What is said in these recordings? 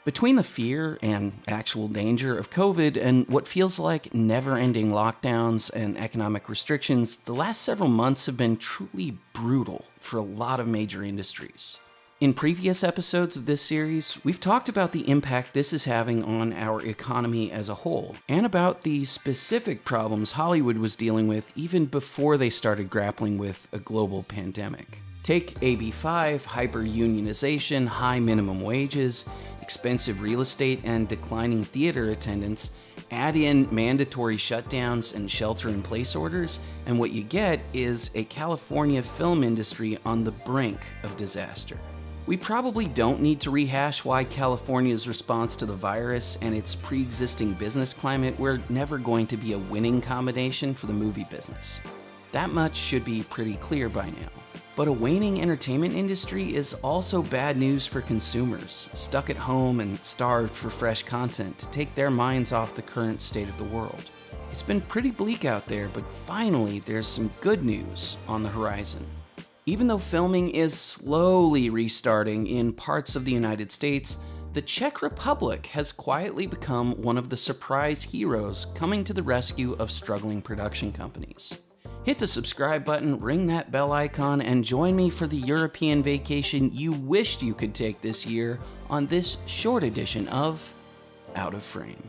Between the fear and actual danger of COVID and what feels like never-ending lockdowns and economic restrictions, the last several months have been truly brutal for a lot of major industries. In previous episodes of this series, we've talked about the impact this is having on our economy as a whole, and about the specific problems Hollywood was dealing with even before they started grappling with a global pandemic. Take AB5, hyper-unionization, high minimum wages, expensive real estate, and declining theater attendance, add in mandatory shutdowns and shelter-in-place orders, and what you get is a California film industry on the brink of disaster. We probably don't need to rehash why California's response to the virus and its pre-existing business climate were never going to be a winning combination for the movie business. That much should be pretty clear by now. But a waning entertainment industry is also bad news for consumers, stuck at home and starved for fresh content to take their minds off the current state of the world. It's been pretty bleak out there, but finally there's some good news on the horizon. Even though filming is slowly restarting in parts of the United States, the Czech Republic has quietly become one of the surprise heroes coming to the rescue of struggling production companies. Hit the subscribe button, ring that bell icon, and join me for the European vacation you wished you could take this year on this short edition of Out of Frame.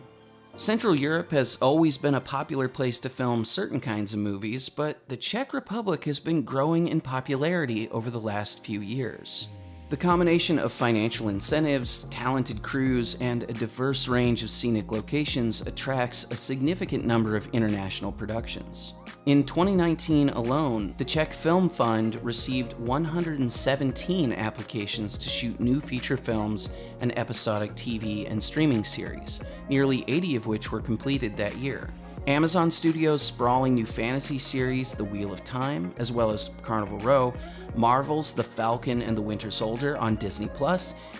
Central Europe has always been a popular place to film certain kinds of movies, but the Czech Republic has been growing in popularity over the last few years. The combination of financial incentives, talented crews, and a diverse range of scenic locations attracts a significant number of international productions. In 2019 alone, the Czech Film Fund received 117 applications to shoot new feature films and episodic TV and streaming series, nearly 80 of which were completed that year. Amazon Studios' sprawling new fantasy series, The Wheel of Time, as well as Carnival Row, Marvel's The Falcon and the Winter Soldier on Disney+,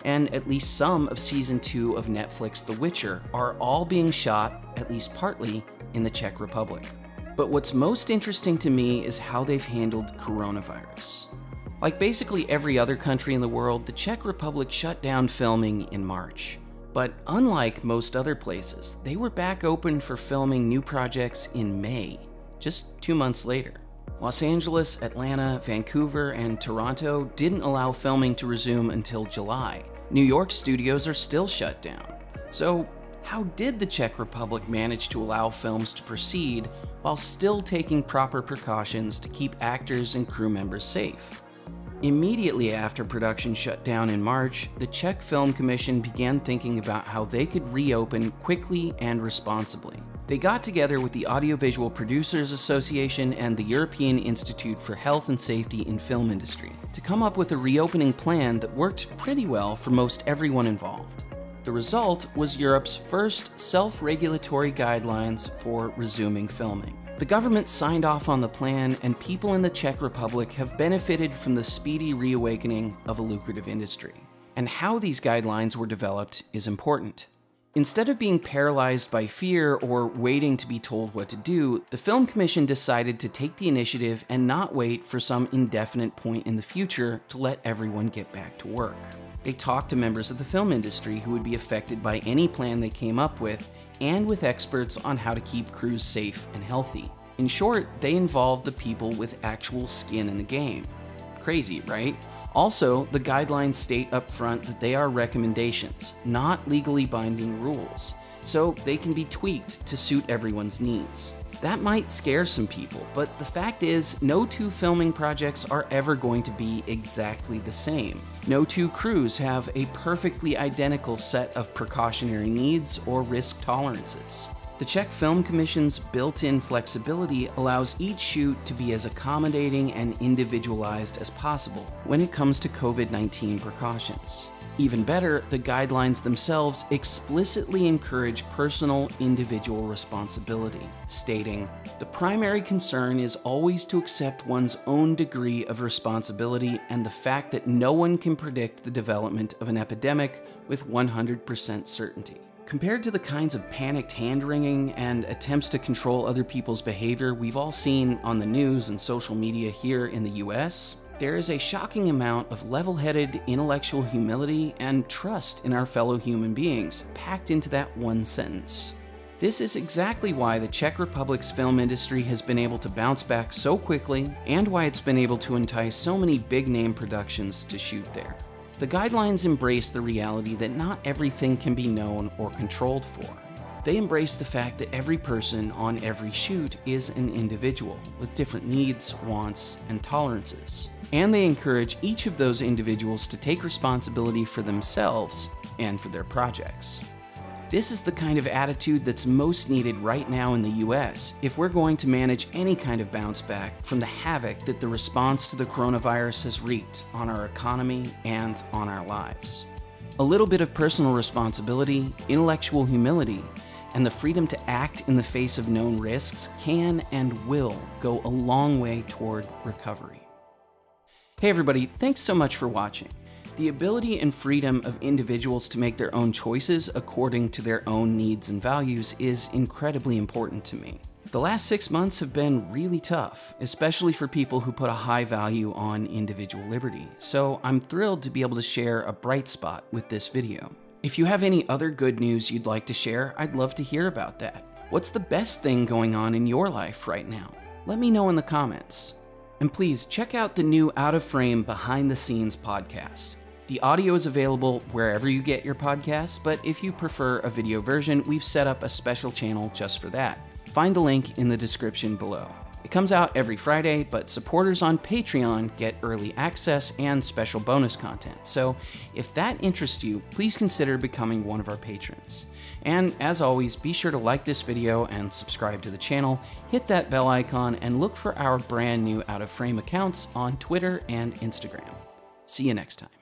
and at least some of Season 2 of Netflix' The Witcher are all being shot, at least partly, in the Czech Republic. But what's most interesting to me is how they've handled coronavirus. Like basically every other country in the world, the Czech Republic shut down filming in March. But unlike most other places, they were back open for filming new projects in May, just 2 months later. Los Angeles, Atlanta, Vancouver, and Toronto didn't allow filming to resume until July. New York studios are still shut down. So how did the Czech Republic manage to allow films to proceed while still taking proper precautions to keep actors and crew members safe? Immediately after production shut down in March, the Czech Film Commission began thinking about how they could reopen quickly and responsibly. They got together with the Audiovisual Producers Association and the European Institute for Health and Safety in Film Industry to come up with a reopening plan that worked pretty well for most everyone involved. The result was Europe's first self-regulatory guidelines for resuming filming. The government signed off on the plan, and people in the Czech Republic have benefited from the speedy reawakening of a lucrative industry. And how these guidelines were developed is important. Instead of being paralyzed by fear or waiting to be told what to do, the Film Commission decided to take the initiative and not wait for some indefinite point in the future to let everyone get back to work. They talked to members of the film industry who would be affected by any plan they came up with, and with experts on how to keep crews safe and healthy. In short, they involved the people with actual skin in the game. Crazy, right? Also, the guidelines state up front that they are recommendations, not legally binding rules, so they can be tweaked to suit everyone's needs. That might scare some people, but the fact is, no two filming projects are ever going to be exactly the same. No two crews have a perfectly identical set of precautionary needs or risk tolerances. The Czech Film Commission's built-in flexibility allows each shoot to be as accommodating and individualized as possible when it comes to COVID-19 precautions. Even better, the guidelines themselves explicitly encourage personal, individual responsibility, stating, "The primary concern is always to accept one's own degree of responsibility and the fact that no one can predict the development of an epidemic with 100% certainty." Compared to the kinds of panicked hand-wringing and attempts to control other people's behavior we've all seen on the news and social media here in the US, There is a shocking amount of level-headed intellectual humility and trust in our fellow human beings packed into that one sentence. This is exactly why the Czech Republic's film industry has been able to bounce back so quickly, and why it's been able to entice so many big-name productions to shoot there. The guidelines embrace the reality that not everything can be known or controlled for. They embrace the fact that every person on every shoot is an individual with different needs, wants, and tolerances. And they encourage each of those individuals to take responsibility for themselves and for their projects. This is the kind of attitude that's most needed right now in the US if we're going to manage any kind of bounce back from the havoc that the response to the coronavirus has wreaked on our economy and on our lives. A little bit of personal responsibility, intellectual humility, and the freedom to act in the face of known risks can and will go a long way toward recovery. Hey everybody, thanks so much for watching. The ability and freedom of individuals to make their own choices according to their own needs and values is incredibly important to me. The last 6 months have been really tough, especially for people who put a high value on individual liberty, so I'm thrilled to be able to share a bright spot with this video. If you have any other good news you'd like to share, I'd love to hear about that. What's the best thing going on in your life right now? Let me know in the comments. And please check out the new Out of Frame Behind the Scenes podcast. The audio is available wherever you get your podcasts, but if you prefer a video version, we've set up a special channel just for that. Find the link in the description below. It comes out every Friday, but supporters on Patreon get early access and special bonus content. So if that interests you, please consider becoming one of our patrons. And as always, be sure to like this video and subscribe to the channel, hit that bell icon, and look for our brand new Out of Frame accounts on Twitter and Instagram. See you next time.